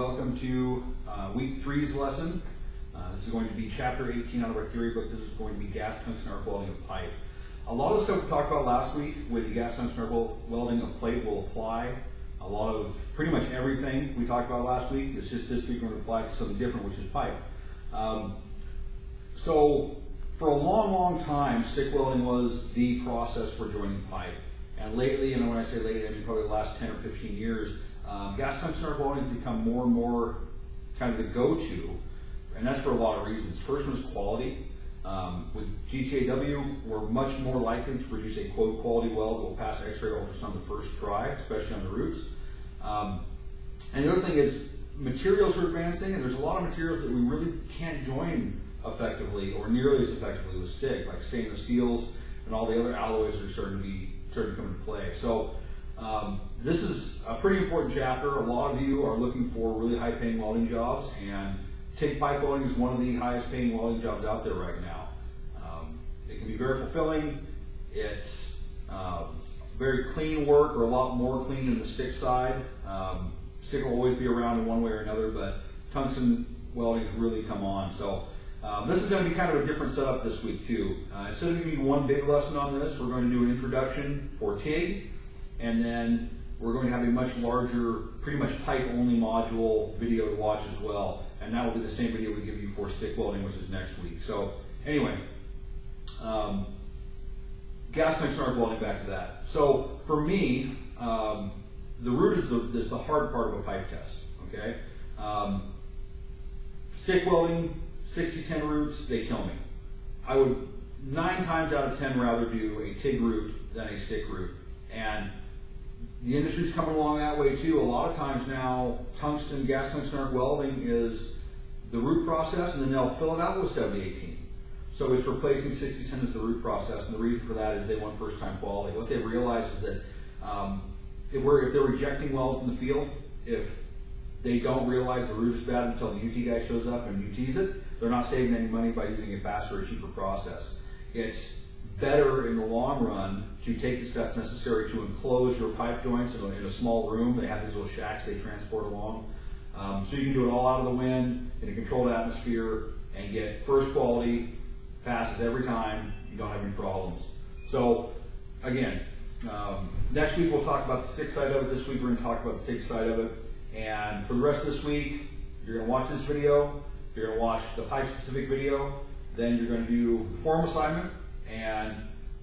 welcome to week 3's lesson. This is going to be chapter 18 out of our theory book. This is going to be gas tungsten arc welding of pipe. A lot of the stuff we talked about last week with the gas tungsten arc welding of plate will apply. A lot of pretty much everything we talked about last week. It's just this week we're going to apply to something different, which is pipe. So for a long time, stick welding was the process for joining pipe. And lately, and when I say lately, I mean probably the last 10 or 15 years, gas tungsten arc welding has become more and more kind of the go-to, and that's for a lot of reasons. First one is quality. With GTAW, we're much more likely to produce a quote quality weld that will pass X-ray ultrasound the first try, especially on the roots. And the other thing is materials are advancing, and there's a lot of materials that we really can't join effectively or nearly as effectively with stick, like stainless steels and all the other alloys are starting to come into play. So this is a pretty important chapter. A lot of you are looking for really high paying welding jobs, and TIG pipe welding is one of the highest paying welding jobs out there right now. It can be very fulfilling. It's very clean work, or a lot more clean than the stick side. Stick will always be around in one way or another, but tungsten welding has really come on. So this is going to be kind of a different setup this week too. Instead of giving you one big lesson on this, we're going to do an introduction for TIG, and then we're going to have a much larger, pretty much pipe only module video to watch as well. And that will be the same video we give you for stick welding, which is next week. So anyway, gas tungsten arc welding, back to that. So for me, the root is the hard part of a pipe test, okay? Stick welding, 60-10 roots, they kill me. I would 9 times out of 10 rather do a TIG root than a stick root. And the industry's coming along that way too. A lot of times now, gas tungsten arc welding is the root process, and then they'll fill it out with 70-18. So it's replacing 60-10 as the root process, and the reason for that is they want first time quality. What they realize is that if they're rejecting welds in the field, if they don't realize the root is bad until the UT guy shows up and UTs it, they're not saving any money by using a faster or cheaper process. It's better in the long run to take the steps necessary to enclose your pipe joints in a small room. They have these little shacks they transport along. So you can do it all out of the wind in a controlled atmosphere and get first quality, passes every time, you don't have any problems. So again, next week we'll talk about the stick side of it. This week we're going to talk about the TIG side of it. And for the rest of this week, you're going to watch this video, you're going to watch the pipe specific video, then you're going to do the form assignment and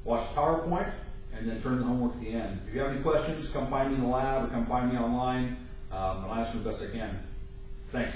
watch the PowerPoint, and then turn in the homework at the end. If you have any questions, come find me in the lab or come find me online, and I'll answer the best I can. Thanks.